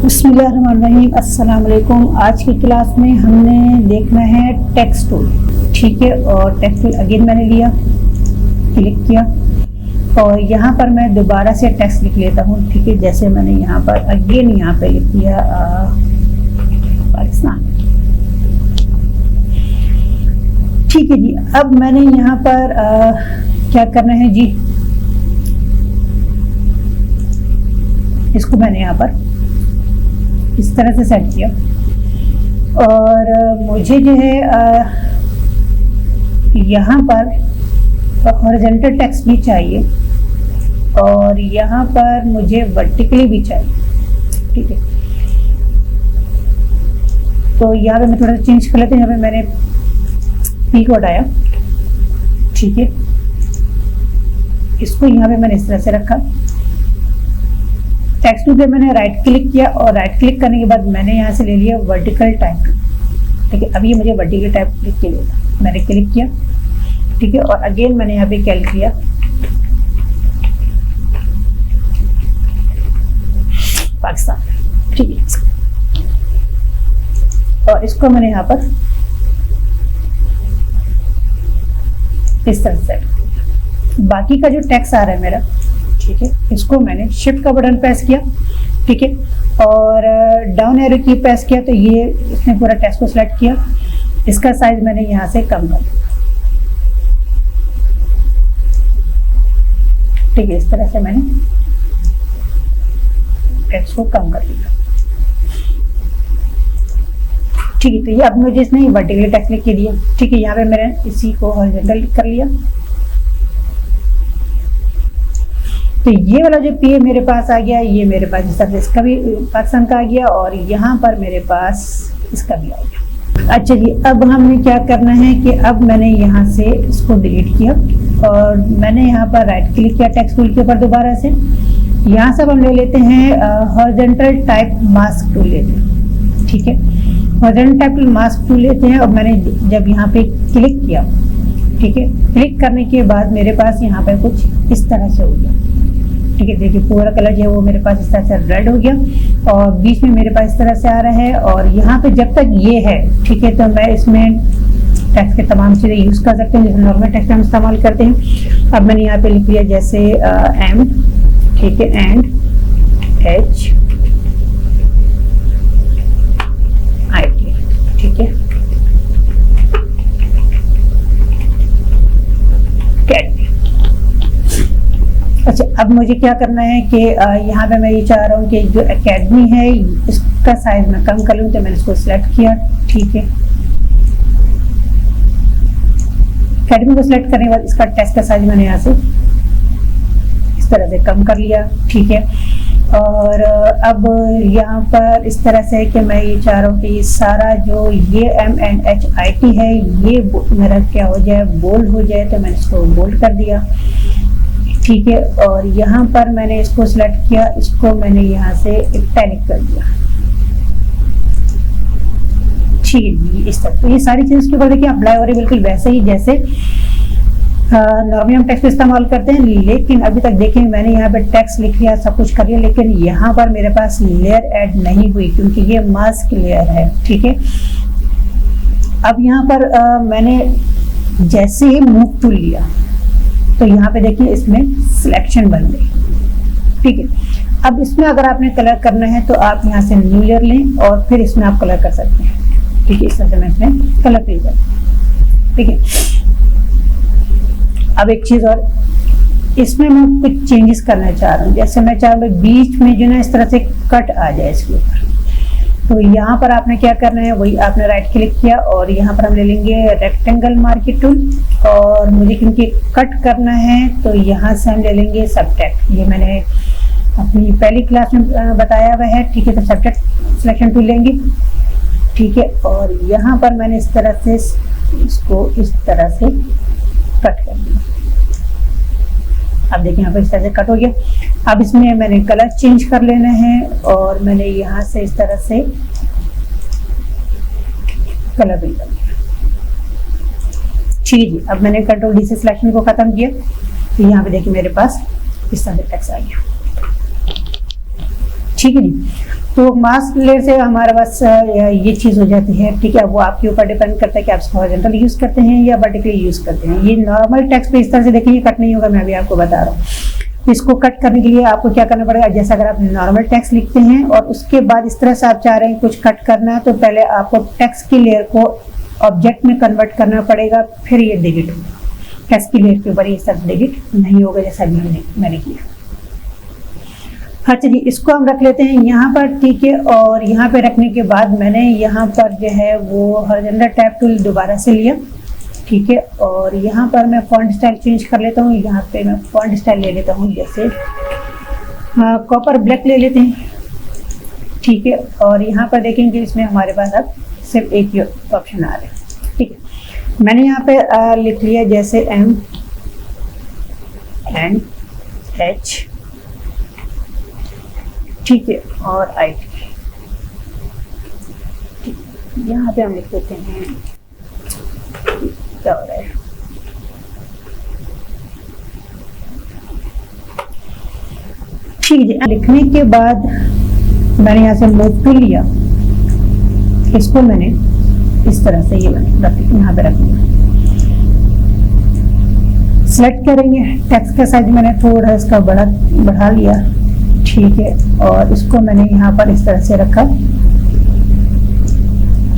बिस्मिल्लाहिर्रहमानिर्रहीम, अस्सलाम वालेकुम। आज की क्लास में हमने देखना है टेक्स्ट टूल, ठीक है। और टेक्स्ट टूल अगेन मैंने लिया, क्लिक किया और यहाँ पर मैं दोबारा से टेक्स्ट लिख लेता हूँ, ठीक है। जैसे मैंने यहाँ पर अगेन यहाँ पे लिख दिया पाकिस्तान, ठीक है जी। अब मैंने यहाँ पर क्या करना है जी, इसको मैंने यहाँ पर इस तरह से सेट किया और मुझे जो है यहाँ पर हॉरिजॉन्टल टेक्स्ट भी चाहिए और यहाँ पर मुझे वर्टिकली भी चाहिए, ठीक है। तो यहाँ पे मैं थोड़ा सा चेंज कर लेते हैं। यहाँ पे मैंने पी को हटाया, ठीक है। इसको यहाँ पे मैंने इस तरह से रखा। टेक्स्ट टूल पे मैंने राइट क्लिक किया और राइट क्लिक करने के बाद मैंने यहाँ से ले लिया वर्टिकल टाइप, ठीक है। अब ये मुझे वर्टिकल टाइप क्लिक के लिए मैंने क्लिक किया, ठीक है। और अगेन मैंने यहाँ पे कैल किया, पाकिस्तान, ठीक है। और इसको मैंने यहाँ पर इस तरह से, बाकी का जो टेक्स्ट आ रहा है मेरा, ठीक है, इसको मैंने शिफ्ट का बटन प्रेस किया, ठीक है। और डाउन एरो की प्रेस किया तो ये इसने पूरा टेक्स्ट को सिलेक्ट किया। इसका साइज मैंने यहाँ से कम कर दिया, ठीक है। इस तरह से मैंने टेक्स्ट को कम कर दिया, ठीक है। तो ये अब मुझे इसने वर्टिकल टेक्स्ट लिख के दिया, ठीक है। यहाँ पे मैंने इसी को हॉरिजॉन्टल कर लिया। तो ये वाला जो पी मेरे पास आ गया, ये मेरे पास इस तरह से इसका भी पाकिस्तान का आ गया और यहाँ पर मेरे पास इसका भी आ गया। अच्छा जी, अब हमने क्या करना है कि अब मैंने यहाँ से इसको डिलीट किया और मैंने यहाँ पर राइट क्लिक किया टेक्स्ट टूल के ऊपर दोबारा से। यहाँ से हम ले लेते हैं हॉरिजॉन्टल टाइप मास्क टूल लेते हैं, ठीक है। हॉरिजॉन्टल टाइप मास्क टूल लेते हैं और मैंने जब यहाँ पे क्लिक किया, ठीक है, क्लिक करने के बाद मेरे पास यहाँ पे कुछ इस तरह से हो गया, ठीक है। देखिए पूरा कलर जो है वो मेरे पास इस तरह से रेड हो गया और बीच में मेरे पास इस तरह से आ रहा है। और यहाँ पे जब तक ये है, ठीक है, तो मैं इसमें टेक्स्ट के तमाम चीज़ें यूज़ कर सकते हैं जैसे नॉर्मल टेक्स्ट हम इस्तेमाल करते हैं। अब मैंने यहाँ पे लिख लिया जैसे एम, ठीक है, एंड एच आई टी, ठीक है, कैट। अच्छा, अब मुझे क्या करना है कि यहाँ पे मैं ये चाह रहा हूँ कि जो एकेडमी है इसका साइज मैं कम कर लूँ, तो मैंने इसको सिलेक्ट किया, ठीक है। एकेडमी को सिलेक्ट करने के बाद इसका टेक्स्ट का साइज मैंने यहाँ से इस तरह से कम कर लिया, ठीक है। और अब यहाँ पर इस तरह से कि मैं ये चाह रहा हूँ कि ये सारा जो ये M and H I T है ये मेरा क्या हो जाए, बोल्ड हो जाए, तो मैंने इसको बोल्ड कर दिया, ठीक है। और यहाँ पर मैंने इसको सिलेक्ट किया, इसको मैंने यहाँ से इटैलिक कर दिया, ठीक है। इस तरह तो ये सारी चीज़ के ऊपर देखिए अप्लाई हो रही है, बिल्कुल वैसे ही जैसे नॉर्मली हम टेक्स्ट इस्तेमाल करते हैं। लेकिन अभी तक देखिए मैंने यहाँ पे टेक्स्ट लिख लिया, सब कुछ कर लिया, लेकिन यहाँ पर मेरे पास लेयर ऐड नहीं हुई क्योंकि ये मास्क लेयर है, ठीक है। अब यहाँ पर मैंने जैसे ही मूव टूल लिया तो यहाँ पे देखिए इसमें सिलेक्शन बन गई, ठीक है। अब इसमें अगर आपने कलर करना है तो आप यहाँ से न्यू लेयर लें और फिर इसमें आप कलर कर सकते हैं, ठीक है। इस तरह से मैं इसमें कलर फिल करता हूँ, ठीक है। अब एक चीज़ और, इसमें मैं कुछ चेंजेस करना चाह रहा हूँ। जैसे मैं चाह रहा हूँ बीच में जो ना इस तरह से कट आ जाए इसके ऊपर, तो यहाँ पर आपने क्या करना है, वही आपने राइट क्लिक किया और यहाँ पर हम ले लेंगे रेक्टेंगल मार्केट टूल और मुझे क्योंकि कट करना है तो यहाँ से हम ले लेंगे सबट्रैक्ट। ये मैंने अपनी पहली क्लास में बताया हुआ है, ठीक है। तो सबट्रैक्ट सिलेक्शन टूल लेंगे, ठीक है। और यहाँ पर मैंने इस तरह से इसको इस तरह से कट कर दिया। अब देखिए यहाँ पर इस तरह से कट हो गया। अब इसमें मैंने कलर चेंज कर लेना है और मैंने यहाँ से इस तरह से कलर भी कर दिया, ठीक है जी। अब मैंने कंट्रोल डी से सिलेक्शन को खत्म किया तो यहाँ पे देखिए मेरे पास इस तरह से टेक्स्ट आ गया, ठीक है जी। तो मास्क लेयर से हमारे पास ये चीज़ हो जाती है, ठीक है। वो आपके ऊपर डिपेंड करता है कि आप इसको हॉरिजॉन्टल यूज़ करते हैं या वर्टिकली यूज़ करते हैं। ये नॉर्मल टेक्स्ट पे इस तरह से देखिए कट नहीं होगा, मैं अभी आपको बता रहा हूँ। इसको कट करने के लिए आपको क्या करना पड़ेगा, जैसे अगर आप नॉर्मल टेक्स्ट लिखते हैं और उसके बाद इस तरह से आप चाह रहे हैं कुछ कट करना, तो पहले आपको टेक्स्ट की लेयर को ऑब्जेक्ट में कन्वर्ट करना पड़ेगा, फिर ये डिलीट होगा। टेक्स्ट की लेयर के ऊपर ये सब डिलीट नहीं होगा जैसा मैंने किया। हाँ चलिए इसको हम रख लेते हैं यहाँ पर, ठीक है। और यहाँ पे रखने के बाद मैंने यहाँ पर जो है वो हॉरिजॉन्टल टैब टूल दोबारा से लिया, ठीक है। और यहाँ पर मैं फॉन्ट स्टाइल चेंज कर लेता हूँ। यहाँ पे मैं फॉन्ट स्टाइल ले लेता हूँ, जैसे कॉपर ब्लैक ले लेते हैं, ठीक है। और यहाँ पर देखेंगे इसमें हमारे पास अब सिर्फ एक ही ऑप्शन आ रहा है, ठीक है। मैंने यहाँ पे लिख लिया जैसे MNH, ठीक है, और IT। यहाँ पे हम लिख देते हैं, क्या हो रहा है, ठीक है। लिखने के बाद मैंने यहाँ से मूव टूल लिया, इसको मैंने इस तरह से ये यहाँ पे रख दिया। सेलेक्ट करेंगे, टेक्स्ट का साइज मैंने थोड़ा इसका बढ़ा लिया, ठीक है। और इसको मैंने यहाँ पर इस तरह से रखा।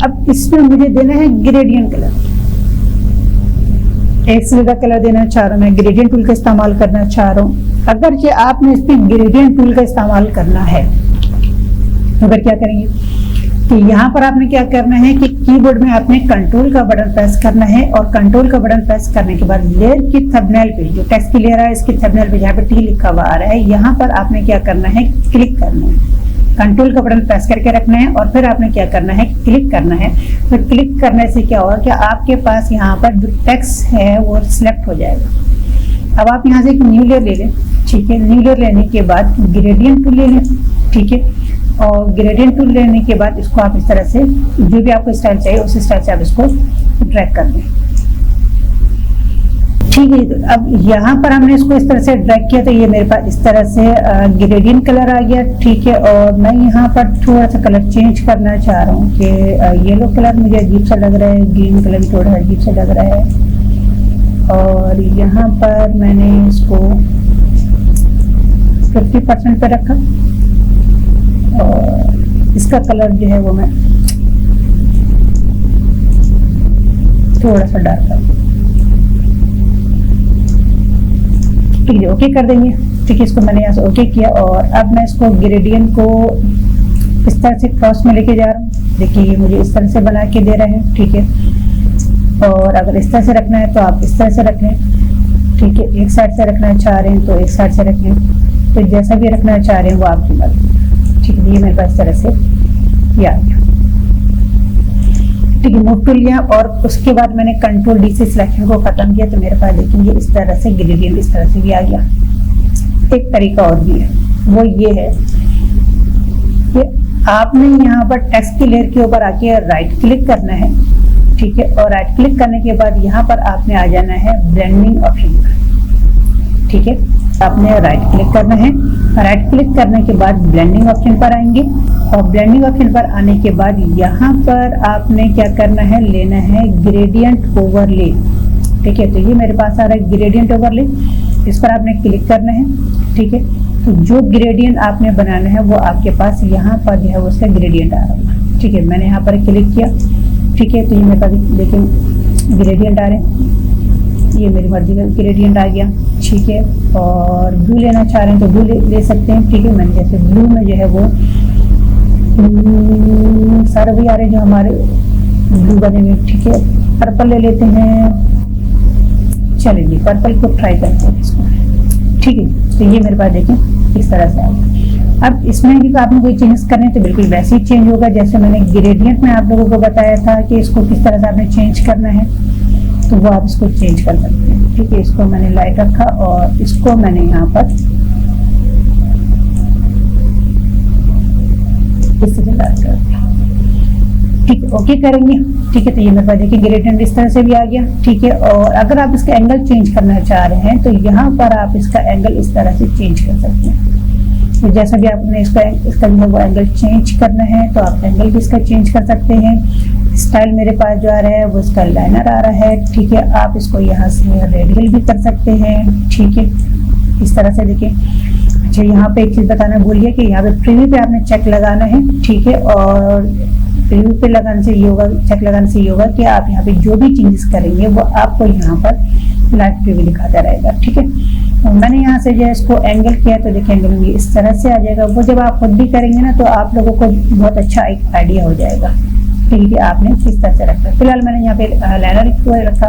अब इसमें मुझे देना है ग्रेडियंट कलर, एक से ज्यादा कलर देना चाह रहा हूँ मैं, ग्रेडियंट टूल का इस्तेमाल करना चाह रहा हूँ। अगर ये आपने इसमें ग्रेडियंट टूल का इस्तेमाल करना है तो फिर क्या करेंगे, तो यहाँ पर आपने क्या करना है कि कीबोर्ड में आपने कंट्रोल का बटन प्रेस करना है, और कंट्रोल का बटन प्रेस करने के बाद लेयर की थंबनेल पे, जो टेक्स्ट की लेयर है इसकी थंबनेल पे जहाँ पे T लिखा हुआ आ रहा है, यहाँ पर आपने क्या करना है, क्लिक करना है। कंट्रोल का बटन प्रेस करके रखना है और फिर आपने क्या करना है, क्लिक करना है। तो क्लिक करने से क्या होगा कि आपके पास यहाँ पर जो टेक्स्ट है वो सिलेक्ट हो जाएगा। अब आप यहाँ से एक न्यू लेयर ले लें, ठीक है। न्यू लेयर लेने के बाद ग्रेडियंट टूल ले लें, ठीक है। और ग्रेडियंट टूल लेने के बाद इसको आप इस तरह से जो भी आपको स्टाइल चाहिए उस स्टाइल से आप इसको ड्रैग कर दें, ठीक है। तो अब यहाँ पर हमने इसको इस तरह से ड्रैग किया तो ये मेरे पास इस तरह से ग्रेडियंट कलर आ गया, ठीक है। और मैं यहाँ पर थोड़ा सा कलर चेंज करना चाह रहा हूँ कि येलो कलर मुझे अजीब सा लग रहा है, ग्रीन कलर भी थोड़ा अजीब सा लग रहा है। और यहाँ पर मैंने इसको 50% पे रखा और इसका कलर जो है वो मैं थोड़ा सा डार्क कर, ठीक है। ओके कर देंगे, ठीक है। इसको मैंने यहाँ से ओके किया और अब मैं इसको ग्रेडियंट को इस तरह से क्रॉस में लेके जा रहा हूँ। देखिए ये मुझे इस तरह से बना के दे रहे हैं, ठीक है। और अगर इस तरह से रखना है तो आप इस तरह से रख लें, ठीक है। एक साइड से रखना चाह रहे हैं तो एक साइड से रख लें, तो जैसा भी रखना चाह रहे हैं वो आपकी मर्जी, ठीक है। ये मेरे पास इस तरह से ये आ गया, ठीक है। मूव टूल लिया और उसके बाद मैंने कंट्रोल D से सिलेक्शन को खत्म किया तो मेरे पास देखेंगे इस तरह से ग्रेडियंट इस तरह से भी आ गया। एक तरीका और भी है, वो ये है कि आपने यहाँ पर टेक्स्ट की लेयर के ऊपर आके राइट क्लिक करना है, ठीक है। और राइट क्लिक करने के बाद यहाँ पर आपने आ जाना है ब्लेंडिंग ऑप्शन पर, ठीक है। आपने राइट क्लिक करना है, राइट क्लिक करने के बाद ब्लेंडिंग ऑप्शन पर आएंगे और ब्लेंडिंग ऑप्शन पर आने के बाद यहाँ पर आपने क्या करना है, लेना है ग्रेडियंट ओवरले, ठीक है। तो ये मेरे पास आ रहा है ग्रेडियंट ओवरले, इस पर आपने क्लिक करना है, ठीक है। तो जो ग्रेडियंट आपने बनाना है वो आपके पास यहाँ पर जो है उसका ग्रेडियंट आ रहा है, ठीक है। मैंने यहाँ पर क्लिक किया, ठीक है। तो ये मेरे पास देखिए ग्रेडियंट आ रहे हैं, ये मेरी मर्जी का ग्रेडियंट आ गया, ठीक है। और ब्लू लेना चाह रहे हैं तो ब्लू ले सकते हैं, ठीक है। मैंने जैसे ब्लू में जो है वो सारे भी आ रहे हैं जो हमारे ब्लू बने हुए, ठीक है। पर्पल ले लेते हैं, चलिए पर्पल को ट्राई करते हैं इसको, ठीक है। तो ये मेरे पास देखें इस तरह से आ गया। अब इसमें भी आपने कोई चेंज करने तो बिल्कुल वैसे ही चेंज होगा जैसे मैंने ग्रेडियंट में आप लोगों को बताया था कि इसको किस तरह से आपने चेंज करना है, तो वो आप इसको चेंज कर सकते हैं, ठीक है। इसको मैंने लाइट रखा और इसको मैंने यहाँ पर इस तरह कर दिया, ठीक है। ओके करेंगे, ठीक है। तो ये मेरे पास देखिए ग्रेडियंट इस तरह से भी आ गया, ठीक है। और अगर आप इसका एंगल चेंज करना चाह रहे हैं तो यहाँ पर आप इसका एंगल इस तरह से चेंज कर सकते हैं, तो जैसा भी आपने इसका जो है वो एंगल चेंज करना है तो आप एंगल भी इसका चेंज कर सकते हैं। स्टाइल मेरे पास जो आ रहा है वो इसका लाइनर आ रहा है, ठीक है। आप इसको यहाँ से रेडियल भी कर सकते हैं, ठीक है, इस तरह से देखिए। अच्छा, यहाँ पे एक चीज़ बताना भूल गया कि यहाँ पे प्रीव्यू पे आपने चेक लगाना है, ठीक है। और प्रीव्यू पे लगाने से ये होगा, चेक लगाने से ये होगा कि आप यहाँ पे जो भी चेंजेस करेंगे वो आपको यहाँ पर लाइव प्रीव्यू दिखाता रहेगा, ठीक है। तो मैंने यहाँ से जो है इसको एंगल किया तो देखिए एंगल इस तरह से आ जाएगा। वो जब आप खुद भी करेंगे ना तो आप लोगों को बहुत अच्छा एक आइडिया हो जाएगा, ठीक है, आपने किस तरह से रखा है। फिलहाल मैंने यहाँ पे लाइनर को रखा,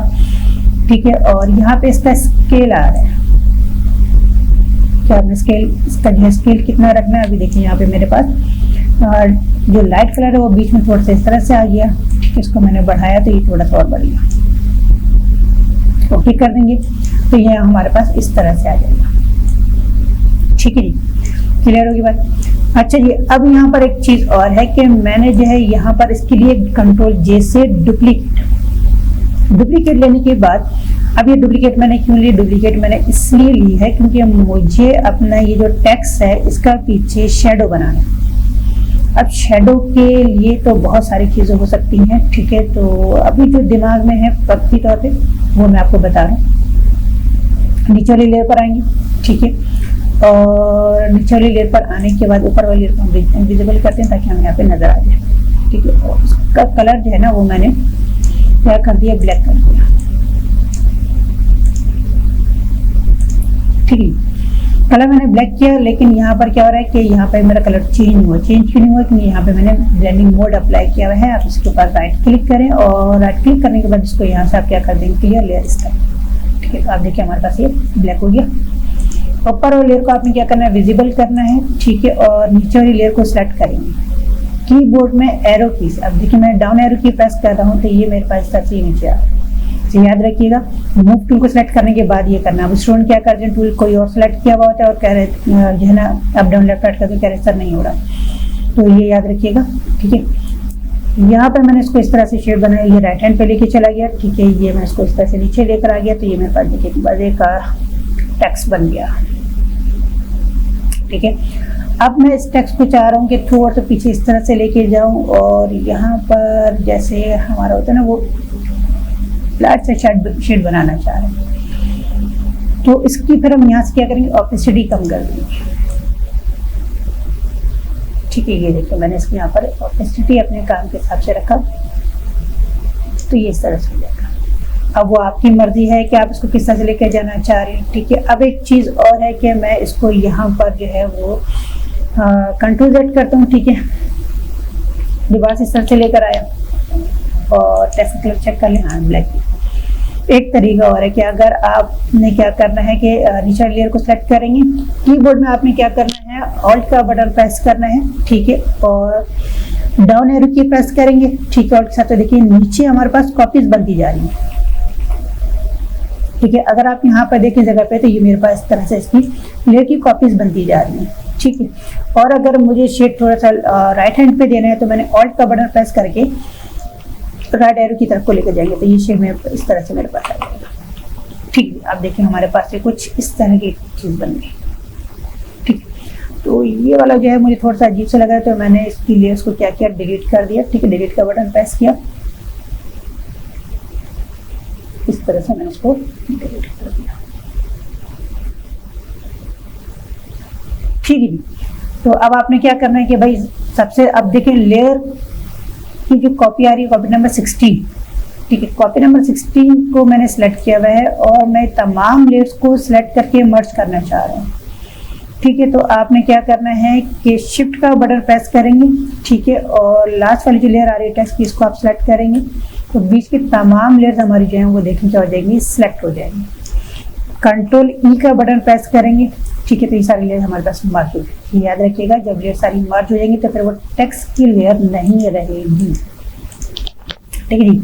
ठीक है। और यहाँ पे इसका स्केल आ रहा है, क्या आपने स्केल, इसका जो स्केल कितना रखना है अभी देखिए यहाँ पे मेरे पास जो लाइट कलर है वो बीच में थोड़ा सा इस तरह से आ गया, ठीक है। इसको मैंने बढ़ाया तो ये थोड़ा सा और बढ़ गया, ओके कर देंगे तो ये हमारे पास इस तरह से आ जाएगा, ठीक है जी। क्लियर होगी बात। अच्छा जी, अब यहाँ पर एक चीज और है कि मैंने जो है यहाँ पर इसके लिए कंट्रोल जे से डुप्लीकेट लेने के बाद, अब ये डुप्लीकेट मैंने क्यों ली, डुप्लीकेट मैंने इसलिए ली है क्योंकि मुझे अपना ये जो टेक्स्ट है इसका पीछे शेडो बनाना है। अब शेडो के लिए तो बहुत सारी चीजें हो सकती हैं, ठीक है। तो अभी जो दिमाग में है वक्ती तौर पे वो मैं आपको बता रहा हूँ। नीचे वाली लेयर पर आएंगे, ठीक है। और नीचे वाली लेयर पर आने के बाद ऊपर वाली लेयर को हम विजिबल करते हैं ताकि हमें यहाँ पे नजर आ जाए, ठीक है। और उसका कलर जो है ना वो मैंने क्या कर दिया, ब्लैक कर दिया, ठीक है। कलर मैंने ब्लैक किया, लेकिन यहाँ पर क्या हो रहा है कि यहाँ पर मेरा कलर चेंज हुआ। चेंज क्यों नहीं हुआ, क्योंकि यहाँ पे मैंने ब्लेंडिंग मोड अप्लाई किया हुआ है। आप इसके ऊपर राइट क्लिक करें और राइट क्लिक करने के बाद इसको यहाँ से आप क्या कर देंगे, क्लियर लेयर इसका, ठीक है। तो आप देखिए हमारे पास ये ब्लैक हो गया। ऊपर वाली लेयर को आपने क्या करना है, विजिबल करना है, ठीक है। और नीचे वाली लेयर को सिलेक्ट करेंगे कीबोर्ड में एरो की से। अब देखिए मैं डाउन एरो की प्रेस कर रहा हूँ तो ये मेरे पास सबसे नीचे आ रहा है। तो याद रखिएगा मूव टूल को सिलेक्ट करने के बाद ये करना। अब स्टूडेंट क्या करते हैं, टूल कोई और सिलेक्ट किया हुआ होता है और कह रहे जो है ना अप डाउन लेफ्ट राइट करके कह रहे सर नहीं हो रहा, तो ये याद रखिएगा, ठीक है। यहाँ पर मैंने इसको इस तरह से शेड बनाया, ये राइट हैंड पे लेके चला गया, ठीक है। ये मैं इसको इस तरह से नीचे लेकर आ गया तो ये मेरे पास देखिए मजे का टेक्स्ट बन गया, ठीक है। अब मैं इस टेक्स्ट को चाह रहा हूँ कि थोड़ा सा पीछे इस तरह से लेके जाऊँ और यहाँ पर जैसे हमारा होता है ना वो फ्लैट से शेड बनाना चाह रहे हैं, तो इसकी फिर हम यहाँ से क्या करेंगे, ऑपेसिटी कम कर देंगे, ठीक है। ये देखिए मैंने इसको यहाँ पर ऑपेसिटी अपने काम के हिसाब से रखा तो ये इस तरह से हो जाएगा। अब वो आपकी मर्जी है कि आप इसको किस तरह से लेकर जाना चाह रहे हैं, ठीक है। अब एक चीज़ और है कि मैं इसको यहाँ पर जो है वो कंट्रोल Z करता हूँ, ठीक है। दोबारा से इस तरह से लेकर आया और टेक्स्ट कलर चेक कर लें, हाँ ब्लैक। एक तरीका और है कि अगर आपने क्या करना है कि नीचे लेयर को सिलेक्ट करेंगे, कीबोर्ड में आपने क्या करना है, ऑल्ट का बटन प्रेस करना है, ठीक है। और डाउन एरो की प्रेस करेंगे, ठीक है। ऑल्ट के साथ तो देखिए नीचे हमारे पास कॉपीज बनती जा रही है, ठीक है। अगर आप यहाँ पर देखें जगह पे तो ये मेरे पास इस तरह से इसकी लेयर की कॉपीज बनती जा रही है, ठीक है। और अगर मुझे शेड थोड़ा सा राइट हैंड पे देना है तो मैंने ऑल्ट का बटन प्रेस करके राइट एरो की तरफ को लेकर जाएंगे तो ये शेड में इस तरह से मेरे पास आ जाएगा, ठीक है। आप देखिए हमारे पास से कुछ इस तरह की चीज़ बन गई, ठीक है। तो ये वाला जो है मुझे थोड़ा सा अजीब सा लग रहा है तो मैंने इसकी लेयर्स को क्या किया, डिलीट कर दिया, ठीक है। डिलीट का बटन प्रेस किया, इस तरह से मैंने इसको डिलीट कर दिया, ठीक है जी। तो अब आपने क्या करना है कि भाई सबसे, अब देखें लेयर की जो कॉपी आ रही है कॉपी नंबर 16, ठीक है। कॉपी नंबर 16 को मैंने सेलेक्ट किया हुआ है और मैं तमाम लेयर्स को सिलेक्ट करके मर्ज करना चाह रहा हूँ, ठीक है। तो आपने क्या करना है कि शिफ्ट का बटन प्रेस करेंगे, ठीक है। और लास्ट वाली जो लेयर आ रही है टेक्स्ट की इसको आप सिलेक्ट करेंगे तो बीच की तमाम लेयर्स हमारी जो है वो देखने क्या हो जाएंगी, सिलेक्ट हो जाएंगी। कंट्रोल ई का बटन प्रेस करेंगे, ठीक है। तो ये सारी लेयर हमारे पास मर्ज हो जाएगी। याद रखिएगा जब लेयर सारी मर्ज हो जाएंगी तो फिर वो टेक्स्ट की लेयर नहीं रहेगी, ठीक है जी।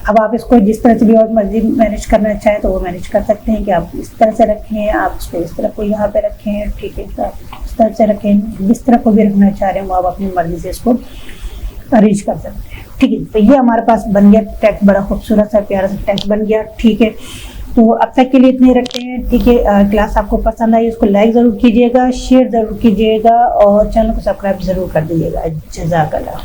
अब आप इसको जिस तरह से भी और मर्जी मैनेज करना चाहें तो वो मैनेज कर सकते हैं कि आप इस तरह से रखें, आप इसको इस तरह को यहाँ पे रखें, ठीक है। इस तरह से रखें, जिस तरह को भी रखना चाह रहे हैं वो आप अपनी मर्जी से इसको अरेंज कर सकते हैं, ठीक है। तो ये हमारे पास बन गया टेक्स्ट, बड़ा खूबसूरत सा प्यारा सा टेक्स्ट बन गया, ठीक है। तो अब तक के लिए इतने रखते हैं, ठीक है। क्लास आपको पसंद आई, उसको लाइक ज़रूर कीजिएगा, शेयर ज़रूर कीजिएगा और चैनल को सब्सक्राइब ज़रूर कर दीजिएगा। जज़ाकल्लाह।